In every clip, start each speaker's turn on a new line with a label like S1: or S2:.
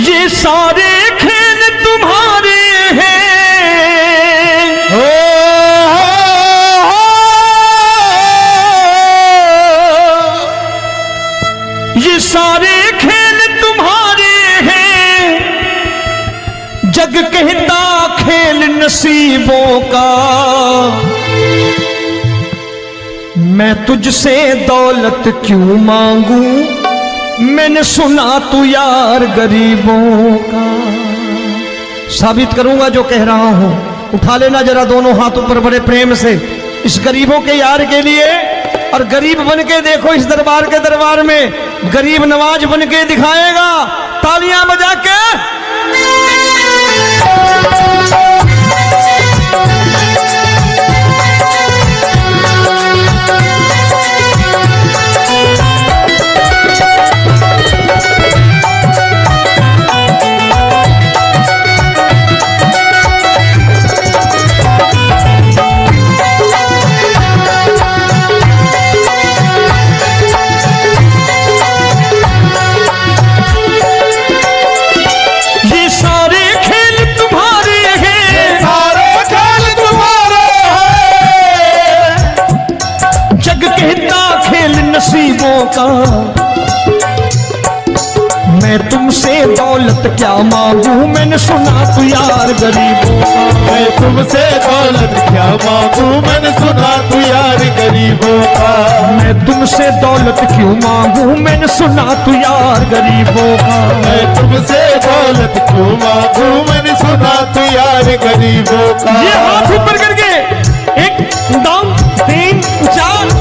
S1: ये सारे खेल तुम्हारे हैं, ये सारे खेल तुम्हारे हैं, जग कहता खेल नसीबों का। मैं तुझसे दौलत क्यों मांगू, मैंने सुना तू यार गरीबों का। साबित करूंगा जो कह रहा हूं। उठा लेना जरा दोनों हाथ ऊपर बड़े प्रेम से इस गरीबों के यार के लिए, और गरीब बन के देखो इस दरबार के दरबार में गरीब नवाज बन के दिखाएगा, तालियां बजा के। नसीबों का मैं तुमसे दौलत क्या मांगू, मैंने सुना तू यार गरीबों का।
S2: मैं तुमसे दौलत क्या मांगू, मैंने सुना तू यार गरीबों का।
S1: मैं तुमसे दौलत क्यों मांगू, मैंने सुना तू यार गरीबों का।
S2: मैं तुमसे दौलत क्यों मांगू, मैंने सुना तू यार गरीबों का।
S1: ये हाथ ऊपर करके 1 2 3 4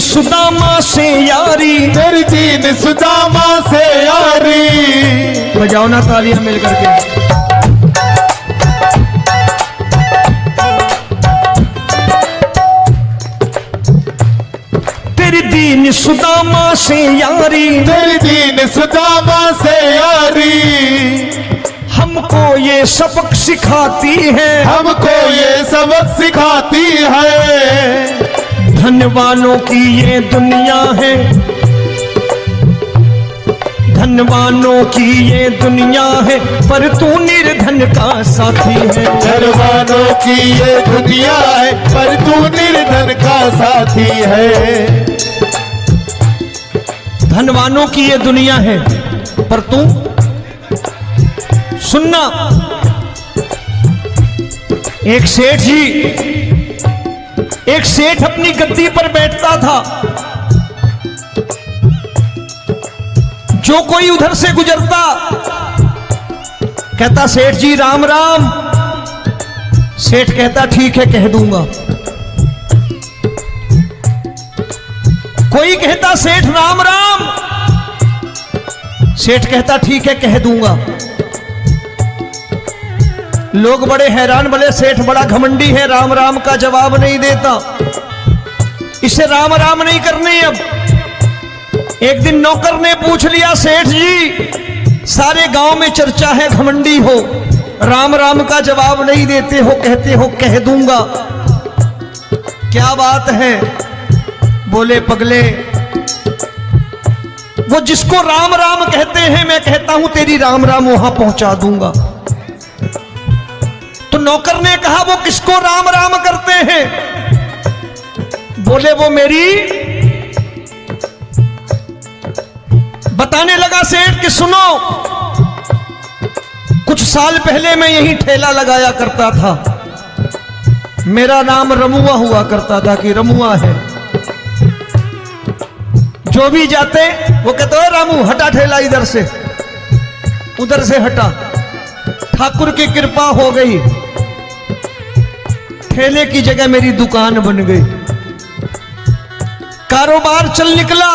S1: सुदामा से यारी,
S2: तेरी दीन सुदामा से यारी।
S1: बजाओ ना तालियां मिल करके। तेरी दीन सुदामा से यारी,
S2: तेरी दीन सुदामा से यारी।
S1: हमको ये सबक सिखाती है,
S2: हमको ये सबक सिखाती है।
S1: धनवानों की ये दुनिया है, धनवानों की ये दुनिया है, पर तू निर्धन का साथी है।
S2: धनवानों की ये दुनिया है, पर तू निर्धन का साथी है।
S1: धनवानों की ये दुनिया है, पर तू सुनना। एक सेठ अपनी गद्दी पर बैठता था। जो कोई उधर से गुजरता कहता सेठ जी राम राम। सेठ कहता ठीक है कह दूंगा। कोई कहता सेठ राम राम। सेठ कहता ठीक है कह दूंगा। लोग बड़े हैरान, बोले सेठ बड़ा घमंडी है, राम राम का जवाब नहीं देता, इसे राम राम नहीं करने। अब एक दिन नौकर ने पूछ लिया सेठ जी सारे गांव में चर्चा है घमंडी हो, राम राम का जवाब नहीं देते हो, कहते हो कह दूंगा, क्या बात है? बोले पगले वो जिसको राम राम कहते हैं मैं कहता हूं तेरी राम राम वहां पहुंचा दूंगा। तो नौकर ने कहा वो किसको राम राम करते हैं? बोले वो मेरी। बताने लगा सेठ कि सुनो, कुछ साल पहले मैं यही ठेला लगाया करता था, मेरा नाम रमुआ हुआ करता था कि रमुआ है। जो भी जाते वो कहते हो रामू हटा ठेला इधर से, उधर से हटा। ठाकुर की कृपा हो गई, ठेले की जगह मेरी दुकान बन गई, कारोबार चल निकला।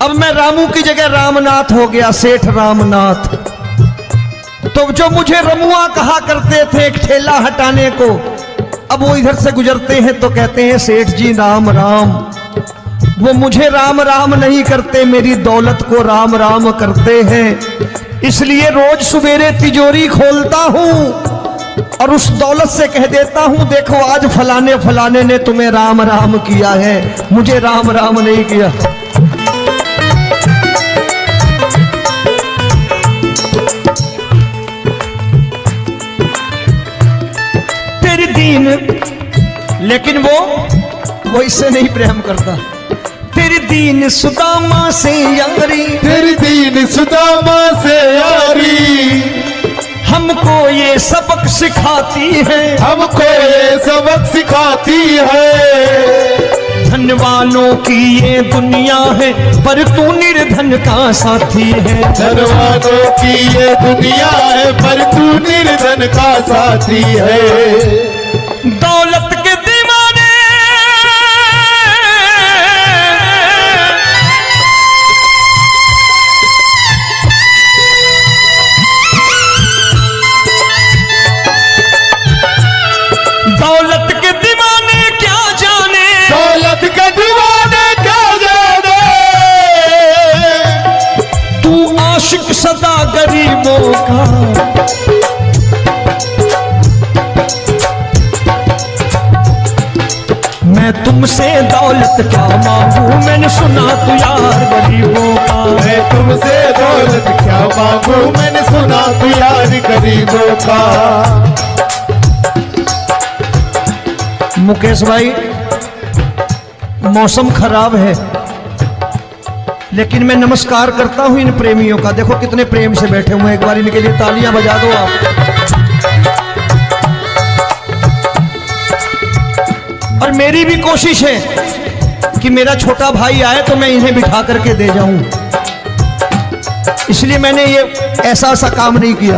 S1: अब मैं मैं रामू की जगह रामनाथ हो गया, सेठ रामनाथ। तो जो मुझे रमुआ कहा करते थे एक ठेला हटाने को, अब वो इधर से गुजरते हैं तो कहते हैं सेठ जी राम राम। वो मुझे राम राम नहीं करते, मेरी दौलत को राम राम करते हैं। इसलिए रोज सवेरे तिजोरी खोलता हूं और उस दौलत से कह देता हूं, देखो आज फलाने फलाने ने तुम्हें राम राम किया है, मुझे राम राम नहीं किया। तेरी दीन, लेकिन वो इससे नहीं प्रेम करता। तेरी दीन सुदामा से यारी,
S2: तेरी दीन सुदामा से यारी,
S1: हमको ये सबक सिखाती है,
S2: हमको ये सबक सिखाती है।
S1: धनवानों की ये दुनिया है, पर तू निर्धन का साथी है।
S2: धनवानों की ये दुनिया है, पर तू निर्धन का साथी है।
S1: दौलत के दीवाने दौलत के दीवाने क्या जाने,
S2: दौलत के दीवाने क्या जाने।
S1: तू आशिक सदा गरीबों का। मैं तुमसे दौलत क्या मांगू, मैंने सुना तू यार गरीबों का।
S2: मैं तुमसे दौलत क्या मांगू, मैंने सुना तू यार गरीबों का।
S1: मुकेश भाई, मौसम खराब है, लेकिन मैं नमस्कार करता हूं इन प्रेमियों का। देखो कितने प्रेम से बैठे हुए हैं, एक बार इनके लिए तालियां बजा दो आप। और मेरी भी कोशिश है कि मेरा छोटा भाई आए तो मैं इन्हें बिठा करके दे जाऊं, इसलिए मैंने ये ऐसा काम नहीं किया।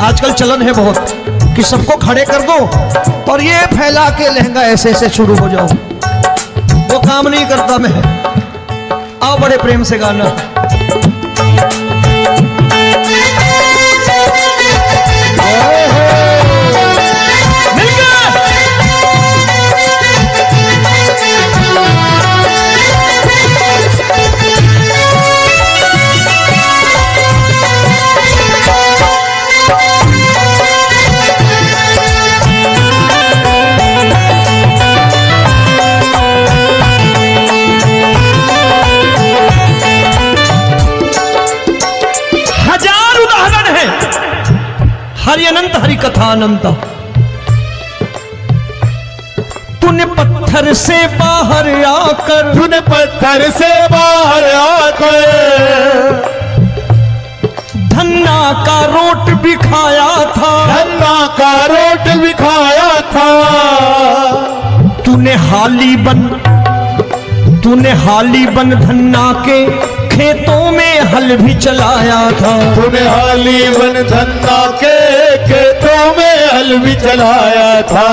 S1: आजकल चलन है बहुत कि सबको खड़े कर दो और ये फैला के लहंगा ऐसे ऐसे शुरू हो जाओ, वो काम नहीं करता मैं। आओ बड़े प्रेम से गाना। हरि अनंत हरि कथा अनंत। तूने पत्थर से बाहर आकर,
S2: तूने पत्थर से बाहर आकर
S1: धन्ना का रोट भी खाया था,
S2: धन्ना का रोट भी खाया था।
S1: तूने हाली बन धन्ना के खेतों में हल भी चलाया था।
S2: तूने हाली बन धन्ना के खेतों में हल भी चलाया था।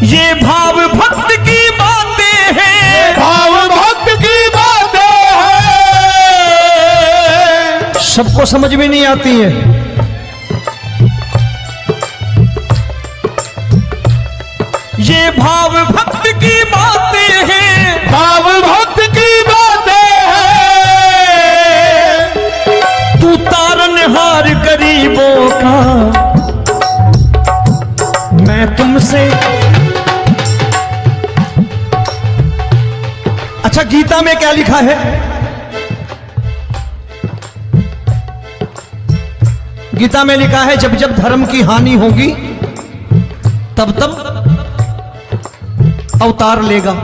S1: ये भाव भक्त की बातें हैं,
S2: भाव भक्त की बातें हैं।
S1: सबको समझ में नहीं आती है। ये भाव भक्त की बातें हैं,
S2: भाव भक्त की बातें हैं।
S1: तू तारनहार गरीबों का, मैं तुमसे। अच्छा, गीता में क्या लिखा है? गीता में लिखा है जब जब धर्म की हानि होगी तब तब अवतार लेगा।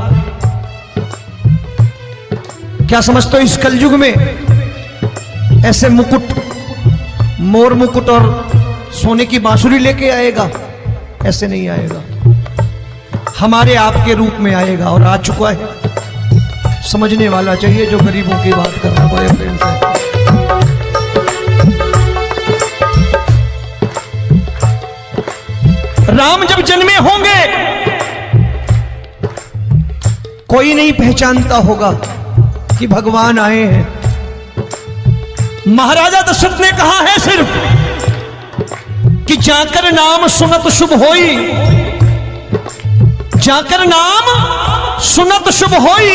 S1: क्या समझते हो इस कलयुग में ऐसे मुकुट, मोर मुकुट और सोने की बांसुरी लेके आएगा? ऐसे नहीं आएगा, हमारे आपके रूप में आएगा और आ चुका है। समझने वाला चाहिए जो गरीबों की बात कर रहा बड़े प्रेम से। राम जब जन्मे होंगे कोई नहीं पहचानता होगा, कि भगवान आए हैं। महाराजा दशरथ ने कहा है सिर्फ कि जाकर नाम सुनत शुभ होई, जाकर नाम सुनत शुभ होई,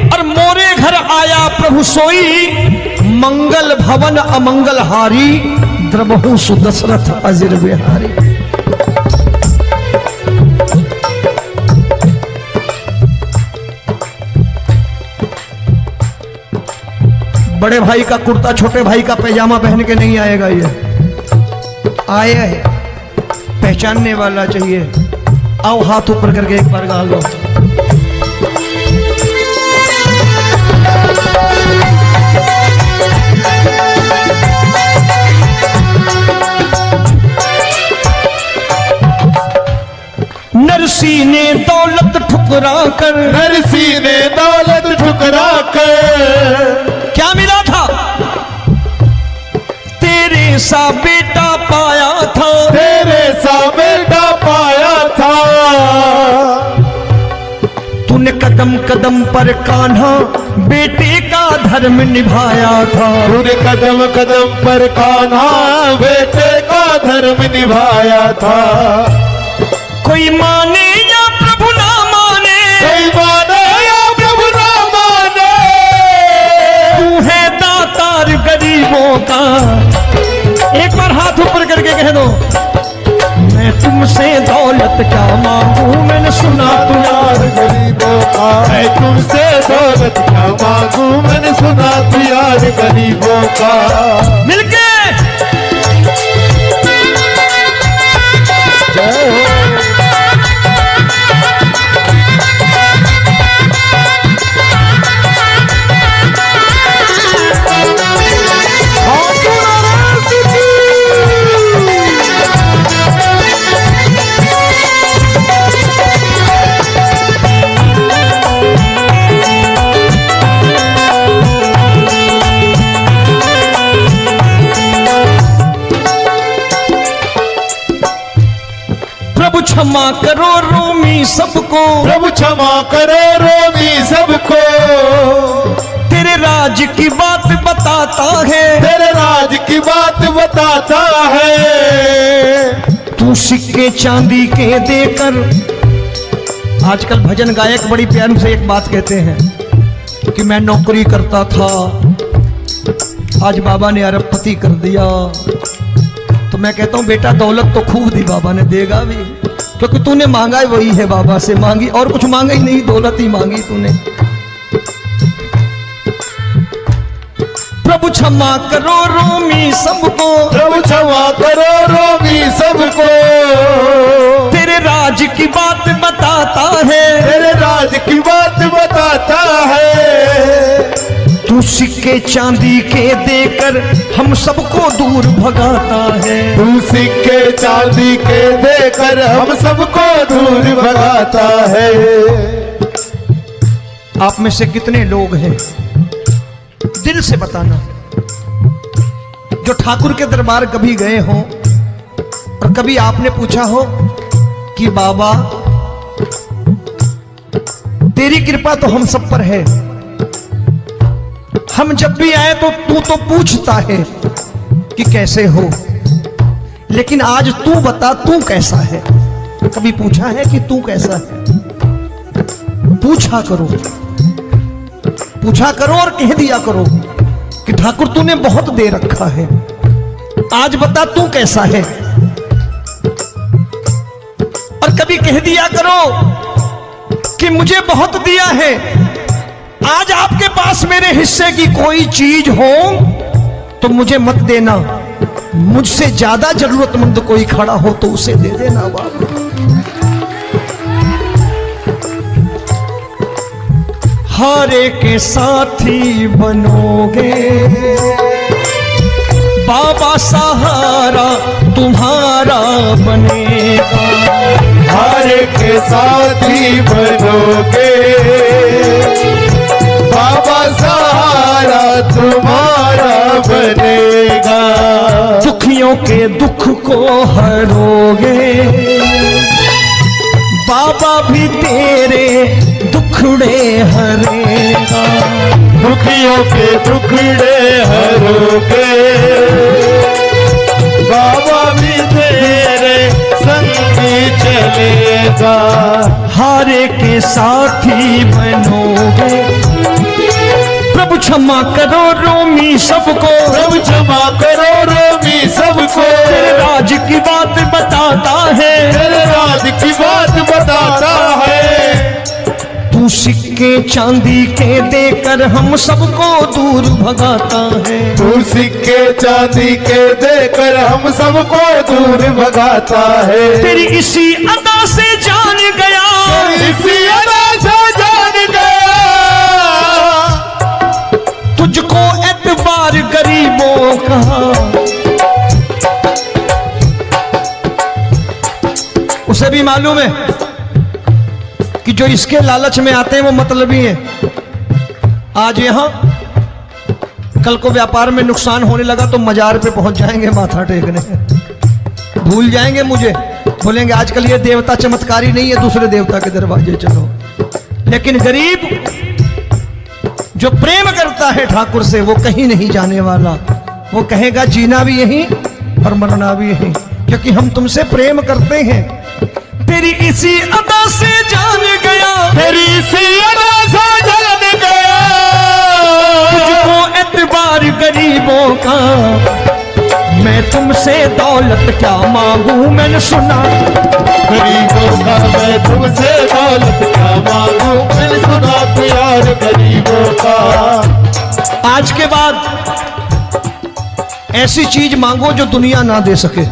S1: और मोरे घर आया प्रभु सोई, मंगल भवन अमंगल हारी, द्रबहु सुदशरथ अजिर बिहारी। बड़े भाई का कुर्ता छोटे भाई का पैजामा पहन के नहीं आएगा, ये आया है पहचानने वाला चाहिए। आओ हाथ ऊपर करके एक बार गा लो। नरसी ने दौलत ठुकरा कर,
S2: नरसी ने दौलत ठुकरा कर,
S1: क्या मिला था? तेरे सा बेटा पाया था,
S2: तेरे सा बेटा पाया था।
S1: तूने कदम कदम पर कान्हा बेटे का धर्म निभाया था,
S2: तूने कदम कदम पर कान्हा बेटे का धर्म निभाया था।
S1: कोई माने या प्रभु ना माने,
S2: कोई माने या प्रभु ना माने,
S1: तू है दातार गरीबों का। एक बार हाथ ऊपर करके कह दो, मैं तुमसे दौलत क्या मांगू, मैंने सुना तू यार
S2: गरीबों का। मैं तुमसे दौलत क्या मांगू, मैंने सुना तू यार गरीबों का।
S1: मिलके
S2: जय हो।
S1: प्रभु क्षमा करो रोमी सबको,
S2: प्रभु क्षमा करो रोमी सबको।
S1: तेरे राज की बात बताता है,
S2: तेरे राज की बात बताता है।
S1: तू सिक्के चांदी के देकर। आजकल भजन गायक बड़ी प्यार से एक बात कहते हैं कि मैं नौकरी करता था, आज बाबा ने अरबपति कर दिया। तो मैं कहता हूं बेटा दौलत तो खूब दी बाबा ने, देगा भी, क्योंकि तूने मांगा ही वही है, बाबा से मांगी और कुछ मांगा ही नहीं, दौलत ही मांगी तूने। प्रभु क्षमा करो रोमी सबको,
S2: प्रभु क्षमा करो रोमी सबको।
S1: तेरे राज की बात बताता है,
S2: तेरे राज की बात बताता है।
S1: तू सिक्के चांदी के देकर हम सबको दूर भगाता है,
S2: तू सिक्के चांदी के देकर हम सबको दूर भगाता है।
S1: आप में से कितने लोग हैं, दिल से बताना, जो ठाकुर के दरबार कभी गए हो और कभी आपने पूछा हो कि बाबा तेरी कृपा तो हम सब पर है, हम जब भी आए तो तू तो पूछता है कि कैसे हो, लेकिन आज तू बता तू कैसा है। कभी पूछा है कि तू कैसा है? पूछा करो, पूछा करो और कह दिया करो कि ठाकुर तूने बहुत दे रखा है, आज बता तू कैसा है। और कभी कह दिया करो कि मुझे बहुत दिया है, आज आपके पास मेरे हिस्से की कोई चीज हो तो मुझे मत देना, मुझसे ज्यादा जरूरतमंद कोई खड़ा हो तो उसे दे देना बाबा। हारे के साथी बनोगे बाबा, सहारा तुम्हारा बनेगा।
S2: हारे के साथी बनोगे बाबा, सहारा तुम्हारा बनेगा।
S1: दुखियों के दुख को हरोगे बाबा, भी तेरे दुखड़े हरेगा।
S2: दुखियों के टुकड़े हरोगे, बाबा भी तेरे संगी चलेगा,
S1: हारे के साथी बनोगे। प्रभु क्षमा करो रोमी सबको,
S2: प्रभु क्षमा करो रोमी सबको,
S1: तेरे राज की बात बताता है,
S2: तेरे राज की बात बताता है।
S1: तू सिक्के चांदी के देकर हम सबको दूर भगाता है,
S2: तू सिक्के चांदी के देकर हम सबको दूर भगाता है।
S1: तेरी इसी अदा से जान गया,
S2: इसी अदा से जान गया,
S1: तुझको एतबार गरीबों का। उसे भी मालूम है कि जो इसके लालच में आते हैं वो मतलबी हैं। आज यहां कल को व्यापार में नुकसान होने लगा तो मजार पे पहुंच जाएंगे माथा टेकने, भूल जाएंगे मुझे, बोलेंगे आजकल ये देवता चमत्कारी नहीं है, दूसरे देवता के दरवाजे चलो। लेकिन गरीब जो प्रेम करता है ठाकुर से वो कहीं नहीं जाने वाला, वो कहेगा जीना भी यहीं और मरना भी यहीं, क्योंकि हम तुमसे प्रेम करते हैं। तेरी इसी अदा से जान गया,
S2: तेरी इसी अदा से जान गया,
S1: तुझको एतबार गरीबों का। मैं तुमसे दौलत क्या मांगू, मैंने सुना
S2: गरीबों का, मैं तुमसे दौलत क्या मांगू, मैंने सुना प्यार गरीबों का।
S1: आज के बाद ऐसी चीज मांगो जो दुनिया ना दे सके।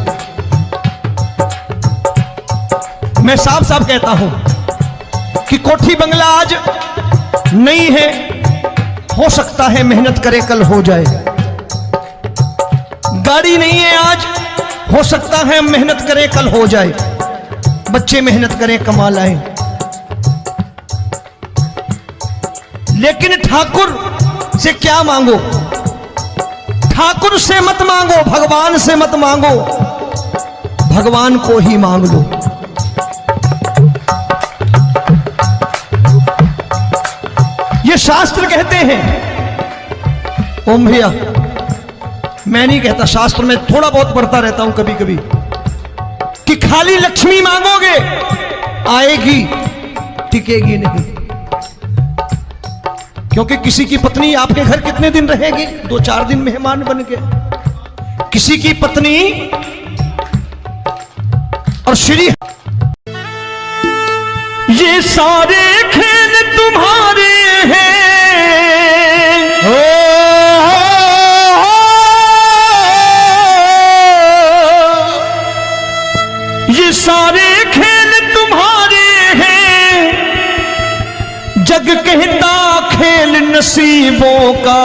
S1: मैं साफ साफ कहता हूं कि कोठी बंगला आज नहीं है, हो सकता है मेहनत करे कल हो जाए। गाड़ी नहीं है आज, हो सकता है मेहनत करे कल हो जाए। बच्चे मेहनत करें कमा लाएं, लेकिन ठाकुर से क्या मांगो? ठाकुर से मत मांगो, भगवान से मत मांगो, भगवान को ही मांग लो। ये शास्त्र कहते हैं, ओम भैया मैं नहीं कहता, शास्त्र में थोड़ा बहुत पढ़ता रहता हूं कभी कभी, कि खाली लक्ष्मी मांगोगे आएगी, टिकेगी नहीं। क्योंकि किसी की पत्नी आपके घर कितने दिन रहेगी? 2-4 दिन मेहमान बन के। किसी की पत्नी और श्री, ये सारे खेल तुम्हारे हैं, ये सारे खेल तुम्हारे हैं, जग कहता खेल नसीबों का।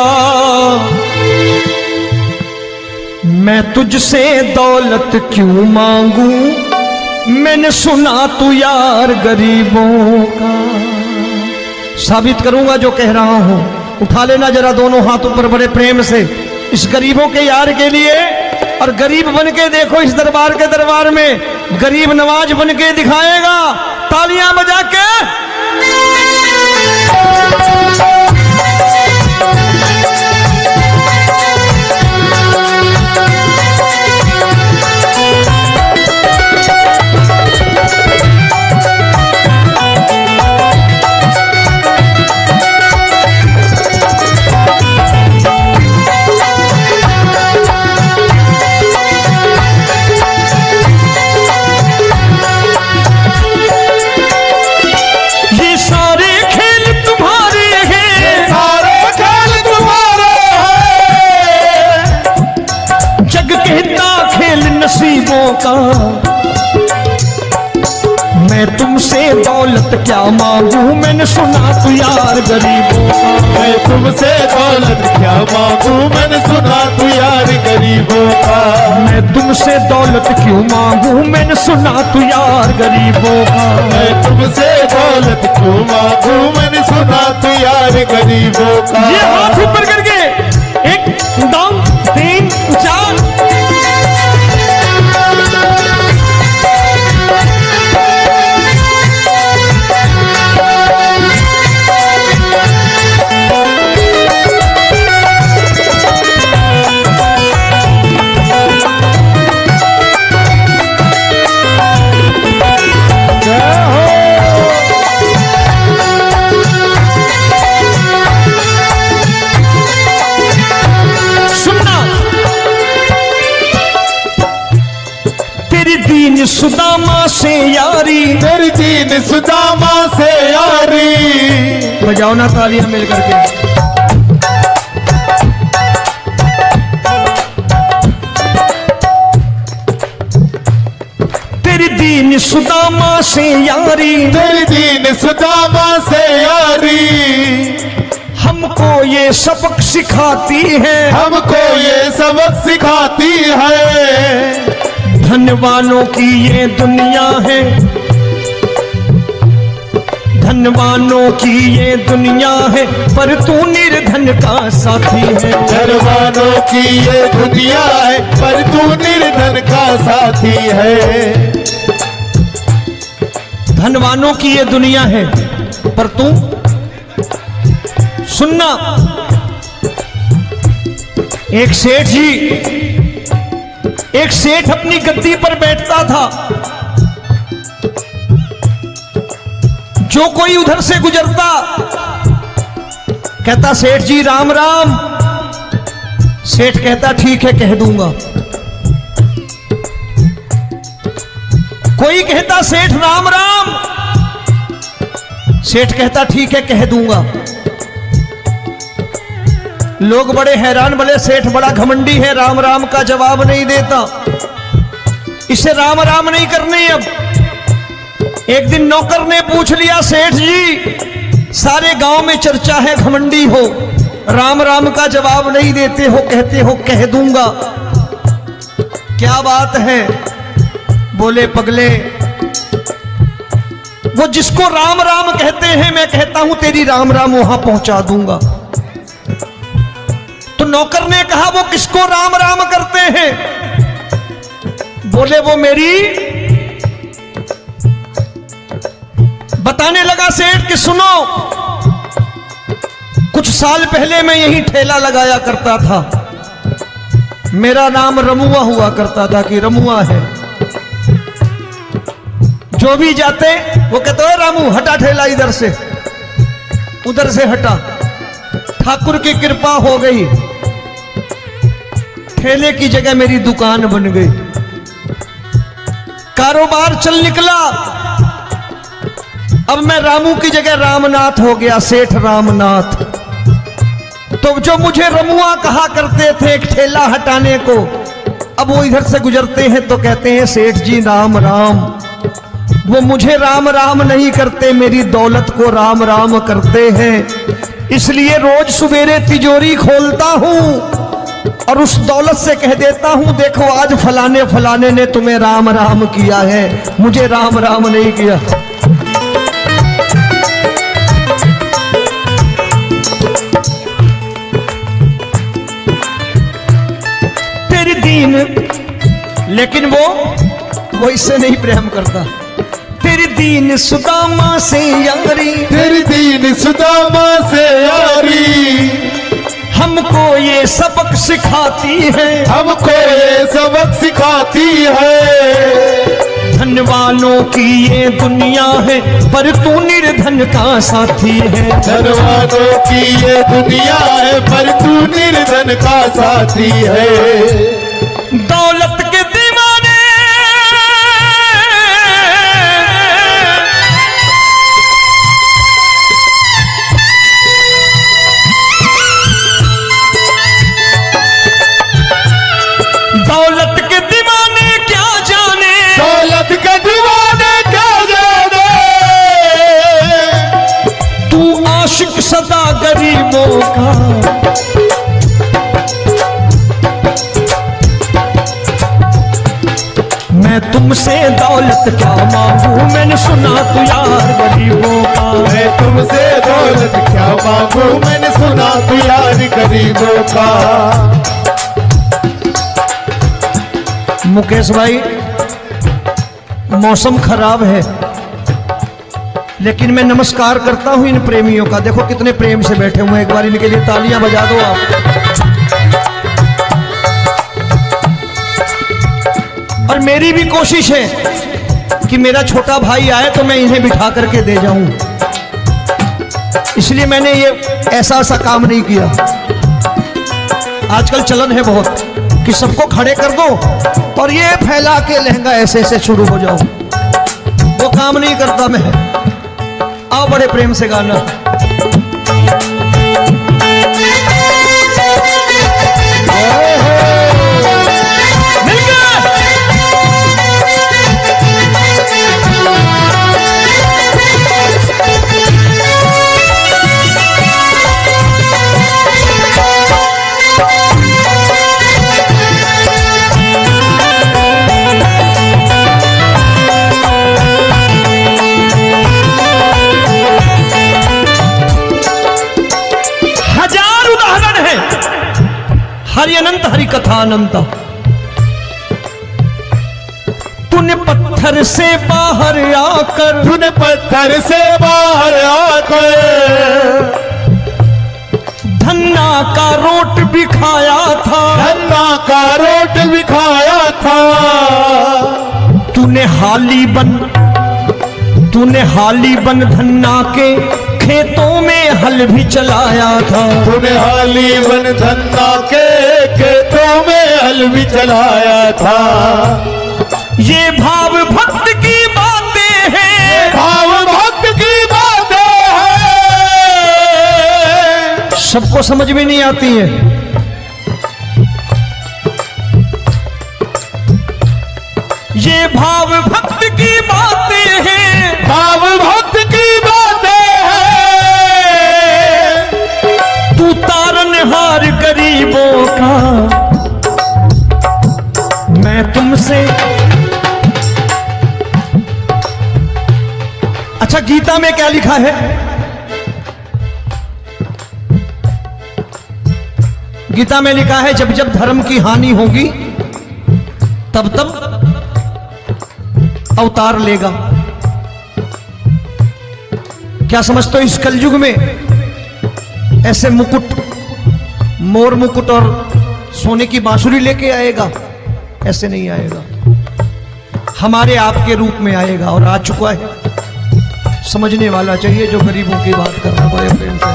S1: मैं तुझसे दौलत क्यों मांगू, मैंने सुना तू यार गरीबों का। साबित करूंगा जो कह रहा हूं। उठा लेना जरा दोनों हाथ ऊपर बड़े प्रेम से इस गरीबों के यार के लिए, और गरीब बन के देखो इस दरबार के दरबार में गरीब नवाज बन के दिखाएगा, तालियां बजा के। नसीबों का। मैं तुमसे दौलत क्या मांगू, मैंने सुना तू यार गरीबों का।
S2: मैं तुमसे दौलत क्या मांगू, मैंने सुना तू यार गरीबों का।
S1: मैं तुमसे दौलत क्यों मांगू, मैंने सुना तू यार गरीबों का।
S2: मैं तुमसे दौलत क्यों मांगू, मैंने सुना तू यार गरीबों का।
S1: ये हाथ ऊपर करके 1 2 3 4
S2: मैं
S1: से यारी,
S2: तेरी दीन सुदामा से यारी।
S1: बजाओ ना तालियां मिल करके। तेरी दीन सुदामा से यारी,
S2: तेरी दीन सुदामा से यारी।
S1: हमको ये सबक सिखाती है,
S2: हमको ये सबक सिखाती है।
S1: धनवानों की ये दुनिया है, धनवानों की ये दुनिया है, पर तू निर्धन का साथी है।
S2: धनवानों की ये दुनिया है, पर तू निर्धन का साथी है।
S1: धनवानों की ये दुनिया है, पर तू सुनना। एक सेठ जी, एक सेठ अपनी गद्दी पर बैठता था। जो कोई उधर से गुजरता कहता सेठ जी राम राम। सेठ कहता ठीक है कह दूंगा। कोई कहता सेठ राम राम। सेठ कहता ठीक है कह दूंगा। लोग बड़े हैरान, बोले सेठ बड़ा घमंडी है, राम राम का जवाब नहीं देता, इसे राम राम नहीं करनी। अब एक दिन नौकर ने पूछ लिया सेठ जी सारे गांव में चर्चा है घमंडी हो, राम राम का जवाब नहीं देते हो, कहते हो कह दूंगा, क्या बात है? बोले पगले वो जिसको राम राम कहते हैं मैं कहता हूं तेरी राम राम वहां पहुंचा दूंगा। तो नौकर ने कहा वो किसको राम राम करते हैं? बोले वो मेरी। बताने लगा सेठ कि सुनो, कुछ साल पहले मैं यही ठेला लगाया करता था, मेरा नाम रमुआ हुआ करता था कि रमुआ है। जो भी जाते वो कहते हो रामू हटा ठेला इधर से, उधर से हटा। ठाकुर की कृपा हो गई, ठेले की जगह मेरी दुकान बन गई, कारोबार चल निकला। अब मैं रामू की जगह रामनाथ हो गया, सेठ रामनाथ। तो जो मुझे रमुआ कहा करते थे एक ठेला हटाने को, अब वो इधर से गुजरते हैं तो कहते हैं सेठ जी राम राम। वो मुझे राम राम नहीं करते, मेरी दौलत को राम राम करते हैं। इसलिए रोज सवेरे तिजोरी खोलता हूं और उस दौलत से कह देता हूं देखो आज फलाने फलाने ने तुम्हें राम राम किया है, मुझे राम राम नहीं किया। तेरी दीन, लेकिन वो इससे नहीं प्रेम करता। तेरी दीन सुदामा से यारी,
S2: तेरी दीन सुदामा से यारी।
S1: हमको ये सबक सिखाती है,
S2: हमको ये सबक सिखाती है।
S1: धनवानों की ये दुनिया है, पर तू निर्धन का साथी है।
S2: धनवानों की ये दुनिया है, पर तू निर्धन का साथी है।
S1: दौलत के दीवाने दौलत के दीवाने क्या जाने,
S2: दौलत के दीवाने क्या जाने।
S1: तू आशिक सदा गरीबों का। मैं तुमसे दौलत क्या मांगू, मैंने सुना तू यार गरीबों का।
S2: मैं तुमसे दौलत क्या मांगू, मैंने सुना तू यार गरीबों का।
S1: मुकेश भाई मौसम खराब है, लेकिन मैं नमस्कार करता हूं इन प्रेमियों का। देखो कितने प्रेम से बैठे हुए हैं, एक बार इनके लिए तालियां बजा दो आप। और मेरी भी कोशिश है कि मेरा छोटा भाई आए तो मैं इन्हें बिठा करके दे जाऊं, इसलिए मैंने ये ऐसा काम नहीं किया। आजकल चलन है बहुत कि सबको खड़े कर दो और ये फैला के लहंगा ऐसे ऐसे शुरू हो जाओ। काम नहीं करता मैं। आओ बड़े प्रेम से गाना। हरि अनंत हरि कथा अनंत। तूने पत्थर से बाहर आकर,
S2: तूने पत्थर से बाहर आकर
S1: धन्ना का रोट भी खाया था,
S2: धन्ना का रोट भी खाया था।
S1: तूने हाली बन धन्ना के खेतों में हल भी चलाया था।
S2: तूने हाली बन धन्ना के खेतों में हल भी चलाया था।
S1: ये भाव भक्त की बातें हैं,
S2: भाव भक्त की बातें हैं।
S1: सबको समझ में नहीं आती है। ये भाव भक्त की बातें हैं,
S2: भाव भक्त की बातें हैं।
S1: तू तारनहार गरीबों का, मैं तुमसे। अच्छा, गीता में क्या लिखा है? गीता में लिखा है जब जब धर्म की हानि होगी तब तब अवतार लेगा। क्या समझते हो इस कलयुग में ऐसे मुकुट, मोर मुकुट और सोने की बांसुरी लेके आएगा? ऐसे नहीं आएगा, हमारे आपके रूप में आएगा और आ चुका है। समझने वाला चाहिए जो गरीबों की बात कर रहा है बड़े प्रेम से।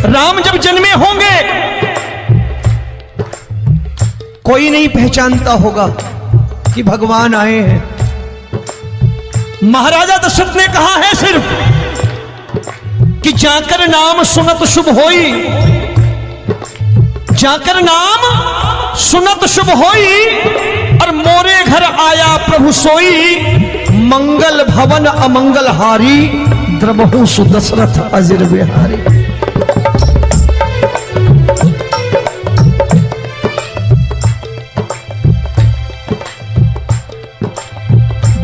S1: राम जब जन्मे होंगे कोई नहीं पहचानता होगा कि भगवान आए हैं। महाराजा दशरथ ने कहा है सिर्फ कि जाकर नाम सुनत शुभ होई, जाकर नाम सुनत शुभ होई, और मोरे घर आया प्रभु सोई, मंगल भवन अमंगल हारी, द्रबहु सुदशरथ अजिर बिहारी।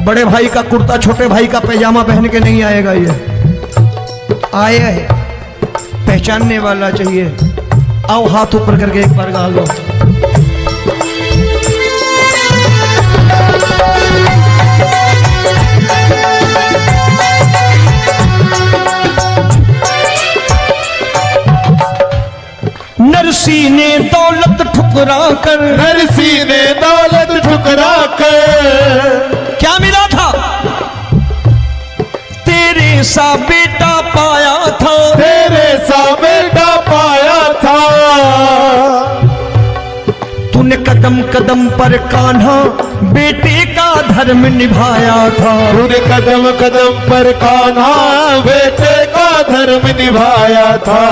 S1: बड़े भाई का कुर्ता छोटे भाई का पैजामा पहन के नहीं आएगा, ये आया है, पहचानने वाला चाहिए। आओ हाथ ऊपर करके एक बार गा लो। नरसी ने दौलत ठुकरा कर,
S2: नरसी ने दौलत ठुकरा कर
S1: क्या मिला था? तेरे सा बेटा पाया था,
S2: तेरे सा बेटा पाया था।
S1: तूने कदम कदम पर कान्हा बेटे का धर्म निभाया था,
S2: तूने कदम कदम पर कान्हा बेटे का धर्म निभाया था।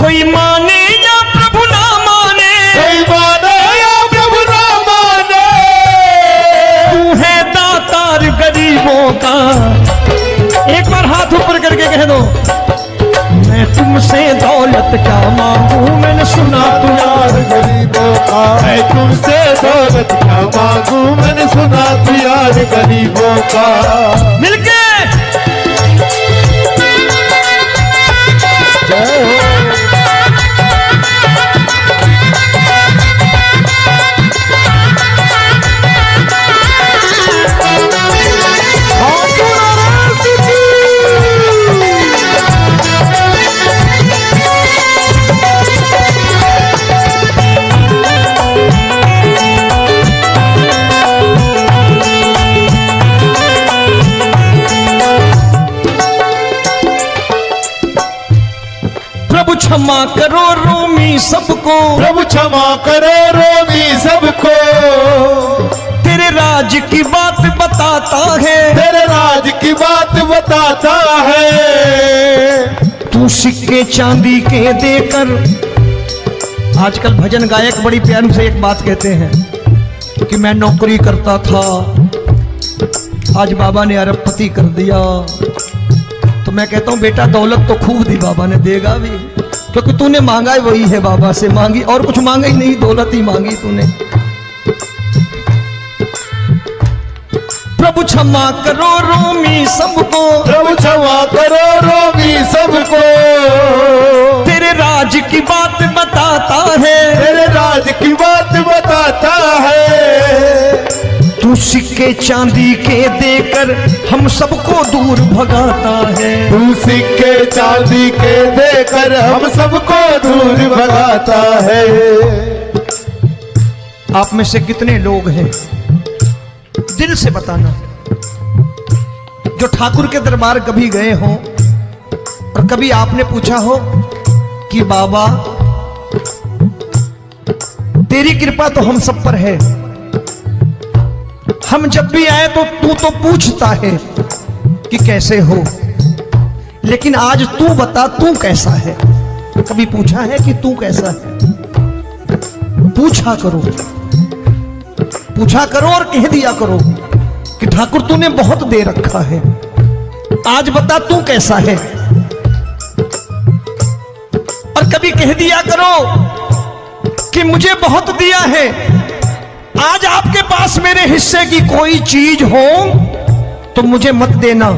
S1: कोई माने या प्रभु ना माने,
S2: कोई माने या प्रभु ना माने,
S1: तू है दातार गरीबों का। एक बार हाथ ऊपर करके कह दो, मैं तुमसे दौलत क्या मांगू, मैंने सुना तू यार
S2: गरीबों का। मैं तुमसे दौलत क्या मांगू, मैंने सुना तू यार गरीबों का।
S1: मिलके
S2: जय हो।
S1: क्षमा करो रोमी सबको,
S2: प्रभु क्षमा करो सबको,
S1: तेरे राज की बात बताता है,
S2: तेरे राज की बात बताता है।
S1: तू सिक्के चांदी के देकर, आजकल भजन गायक बड़ी प्यार से एक बात कहते हैं कि मैं नौकरी करता था, आज बाबा ने अरबपति कर दिया। तो मैं कहता हूं बेटा दौलत तो खूब दी बाबा ने, देगा भी, क्योंकि तूने मांगा ही वही है, बाबा से मांगी, और कुछ मांगा ही नहीं, दौलत ही मांगी तूने। प्रभु क्षमा करो रोमी सबको,
S2: प्रभु क्षमा करो रोमी सबको,
S1: तेरे राज की बात बताता है,
S2: तेरे राज की बात बताता है।
S1: तू सिक्के चांदी के देकर हम सबको दूर भगाता है,
S2: तू सिक्के चांदी के देकर हम सबको दूर भगाता है।
S1: आप में से कितने लोग हैं, दिल से बताना, जो ठाकुर के दरबार कभी गए हो और कभी आपने पूछा हो कि बाबा तेरी कृपा तो हम सब पर है, हम जब भी आए तो तू तो पूछता है कि कैसे हो, लेकिन आज तू बता तू कैसा है। कभी पूछा है कि तू कैसा है? पूछा करो, पूछा करो और कह दिया करो कि ठाकुर तूने बहुत दे रखा है, आज बता तू कैसा है। और कभी कह दिया करो कि मुझे बहुत दिया है, आज आपके पास मेरे हिस्से की कोई चीज हो तो मुझे मत देना,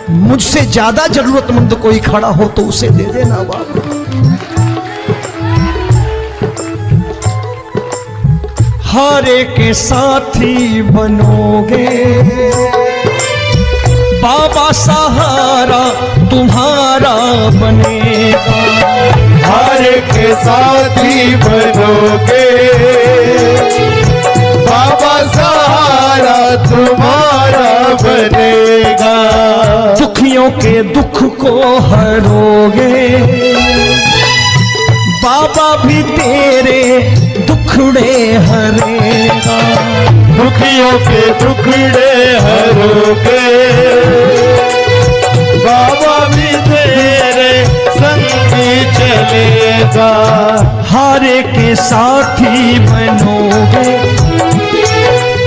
S1: मुझसे ज्यादा जरूरतमंद कोई खड़ा हो तो उसे दे देना बाबा। हारे के साथी बनोगे बाबा, सहारा तुम्हारा बनेगा,
S2: हारे के साथी बनोगे बाबा, सहारा तुम्हारा बनेगा।
S1: दुखियों के दुख को हरोगे बाबा, भी तेरे दुखड़े हरेगा,
S2: दुखियों के दुखड़े हरोगे बाबा, भी तेरे संगी चलेगा।
S1: हारे के साथी बनोगे,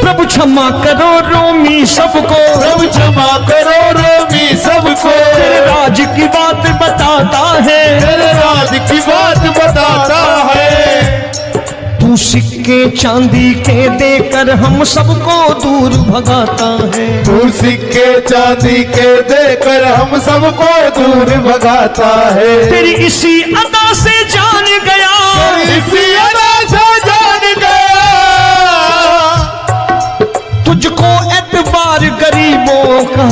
S1: प्रभु क्षमा करो रोमी सबको,
S2: प्रभु क्षमा करो रोमी सबको,
S1: तेरे राज की बात बताता है,
S2: तेरे राज की बात बताता है।
S1: तू सिक्के चांदी के देकर हम सबको दूर भगाता है,
S2: तू सिक्के चांदी के देकर हम सबको दूर भगाता है।
S1: तेरी इसी अदा से जान गया,
S2: इसी अदा से जान गया,
S1: तुझको एतबार गरीबों का।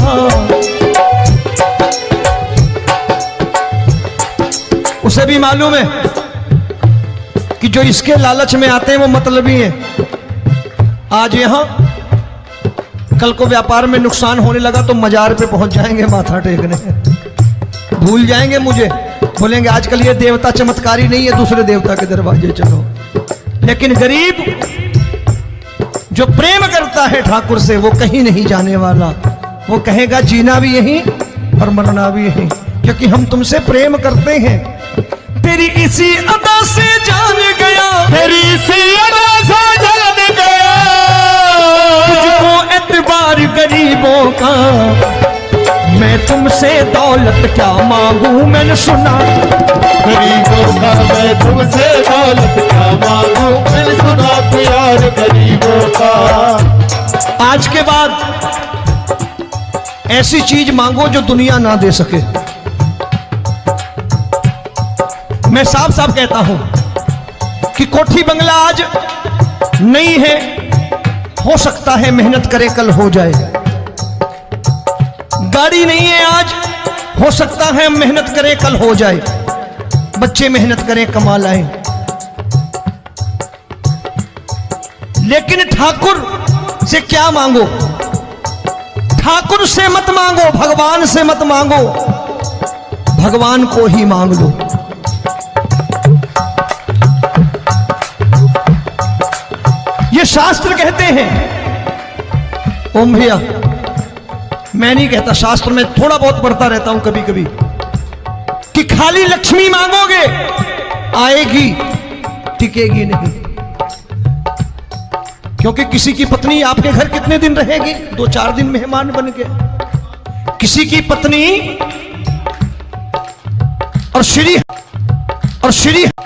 S1: उसे भी मालूम है कि जो इसके लालच में आते हैं वो मतलबी हैं। आज यहां कल को व्यापार में नुकसान होने लगा तो मजार पे पहुंच जाएंगे माथा टेकने, भूल जाएंगे मुझे, बोलेंगे आजकल ये देवता चमत्कारी नहीं है, दूसरे देवता के दरवाजे चलो। लेकिन गरीब जो प्रेम करता है ठाकुर से वो कहीं नहीं जाने वाला, वो कहेगा जीना भी यहीं और मरना भी यहीं, क्योंकि हम तुमसे प्रेम करते हैं। तेरी इसी अदा से जान गया,
S2: तेरी इसी अदा से जान गया,
S1: तुझको एतबार गरीबों का। मैं तुमसे दौलत क्या मांगू, मैंने सुना
S2: गरीबों का, मैं तुमसे दौलत क्या मांगू, मैंने सुना प्यार गरीबों का।
S1: आज के बाद ऐसी चीज मांगो जो दुनिया ना दे सके। मैं साफ साफ कहता हूं कि कोठी बंगला आज नहीं है, हो सकता है मेहनत करे कल हो जाए। गाड़ी नहीं है आज, हो सकता है मेहनत करे कल हो जाए। बच्चे मेहनत करें कमा लाएं, लेकिन ठाकुर से क्या मांगो? ठाकुर से मत मांगो, भगवान से मत मांगो, भगवान को ही मांग लो। ये शास्त्र कहते हैं। ओम भैया, मैं नहीं कहता, शास्त्र में थोड़ा बहुत पढ़ता रहता हूं कभी कभी, कि खाली लक्ष्मी मांगोगे आएगी, टिकेगी नहीं। क्योंकि किसी की पत्नी आपके घर कितने दिन रहेगी? 2-4 दिन मेहमान बन के। किसी की पत्नी और श्री